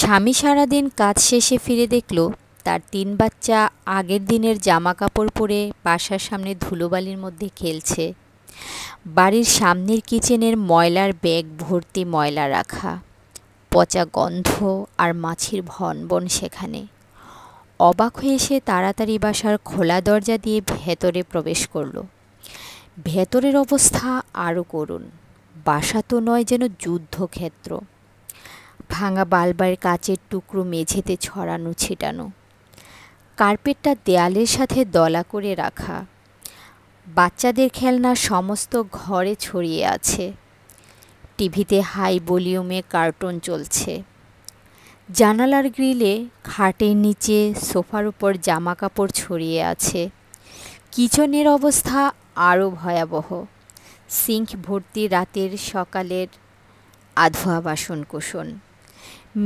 স্বামী সারাদিন কাজ শেষে ফিরে দেখল তার 3 বাচ্চা আগের দিনের জামা কাপড় পরে বাসার সামনে ধুলোবালির মধ্যে খেলছে। বাড়ির সামনের কিচেনের ময়লার ব্যাগ ভর্তি ময়লা রাখা, পচা গন্ধ আর মাছির ভনভন সেখানে। অবাক হয়ে সে তাড়াতাড়ি বাসার খোলা দরজা দিয়ে ভেতরে প্রবেশ করল। ভেতরের অবস্থা আরও করুণ। বাসা তো নয়, যেন যুদ্ধক্ষেত্র। ভাঙা বালবার কাচের টুকরো মেঝেতে ছড়ানো ছিটানো, কার্পেটটা দেয়ালের সাথে দলা করে রাখা, বাচ্চাদের খেলনা সমস্ত ঘরে ছড়িয়ে আছে। টিভিতে হাই ভলিউমে কার্টুন চলছে। জানালার গ্রিলে, খাটের নিচে, সোফার উপর জামা কাপড় ছড়িয়ে আছে। কিচেনের অবস্থা আরও ভয়াবহ। সিঙ্ক ভর্তি রাতের সকালের আধোয়া বাসনকোসন।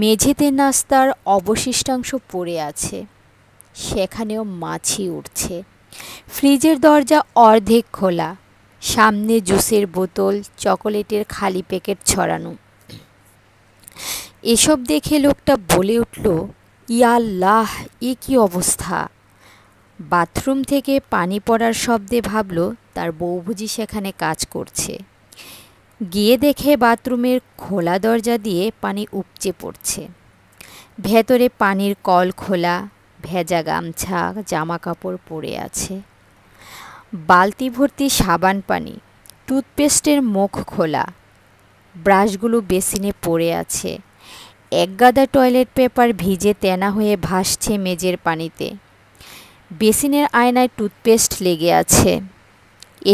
মেঝেতে নাস্তার অবশিষ্টাংশ পড়ে আছে, সেখানেও মাছি উঠছে। ফ্রিজের দরজা অর্ধেক খোলা, সামনে জুসের বোতল, চকোলেটের খালি প্যাকেট ছড়ানো। এসব দেখে লোকটা বলে উঠল, ইয়া আল্লাহ, এ কী অবস্থা! বাথরুম থেকে পানি পড়ার শব্দে ভাবল তার বউ বুঝি সেখানে কাজ করছে। গিয়ে দেখে বাথরুমের খোলা দরজা দিয়ে পানি উপচে পড়ছে। ভেতরে পানির কল খোলা, ভেজা গামছা, জামা কাপড় পড়ে আছে। বালতি ভর্তি সাবান পানি, টুথপেস্টের মুখ খোলা, ব্রাশগুলো বেসিনে পড়ে আছে। একগাদা টয়লেট পেপার ভিজে তেনা হয়ে ভাসছে মেঝের পানিতে। বেসিনের আয়নায় টুথপেস্ট লেগে আছে।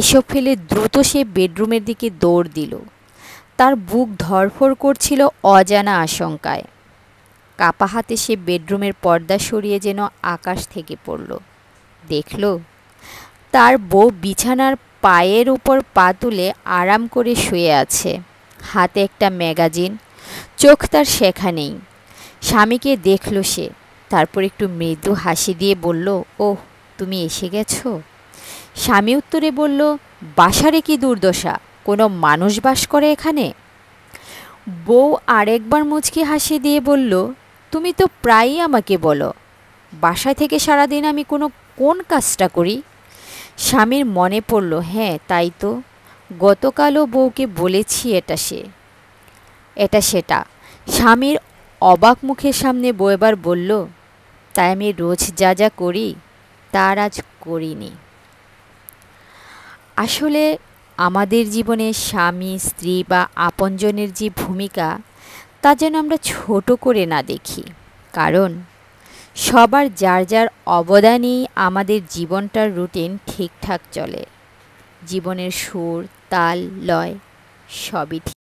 এসব ফেলে দ্রুত সে বেডরুমের দিকে দৌড় দিল। তার বুক ধড়ফড় করছিল অজানা আশঙ্কায়। কাপা হাতে সে বেডরুমের পর্দা সরিয়ে যেন আকাশ থেকে পড়ল। দেখল তার বউ বিছানার পায়ের উপর পা তুলে আরাম করে শুয়ে আছে, হাতে একটা ম্যাগাজিন। চোখ তার সেখানেই। স্বামীকে দেখল সে, তারপর একটু মৃদু হাসি দিয়ে বলল, ওহ, তুমি এসে গেছো। স্বামী উত্তরে বলল, বাসারে কি দুর্দশা, কোনো মানুষ বাস করে এখানে? বউ আরেকবার মুচকি হাসি দিয়ে বলল, তুমি তো প্রায়ই আমাকে বলো বাসায় থেকে সারাদিন আমি কোন কাজটা করি। স্বামীর মনে পড়ল, হ্যাঁ তাই তো, গতকালও বউকে বলেছি এটা সেটা। স্বামীর অবাক মুখের সামনে বউ এবার বলল, তাই আমি রোজ যা যা করি তার আজ করিনি। আসলে আমাদের জীবনে স্বামী, স্ত্রী বা আপনজনের যে ভূমিকা, তা যেন আমরা ছোট করে না দেখি। কারণ সবার যার যার অবদানেই আমাদের জীবনটার রুটিন ঠিকঠাক চলে। জীবনের সুর, তাল, লয় সবই ঠিক।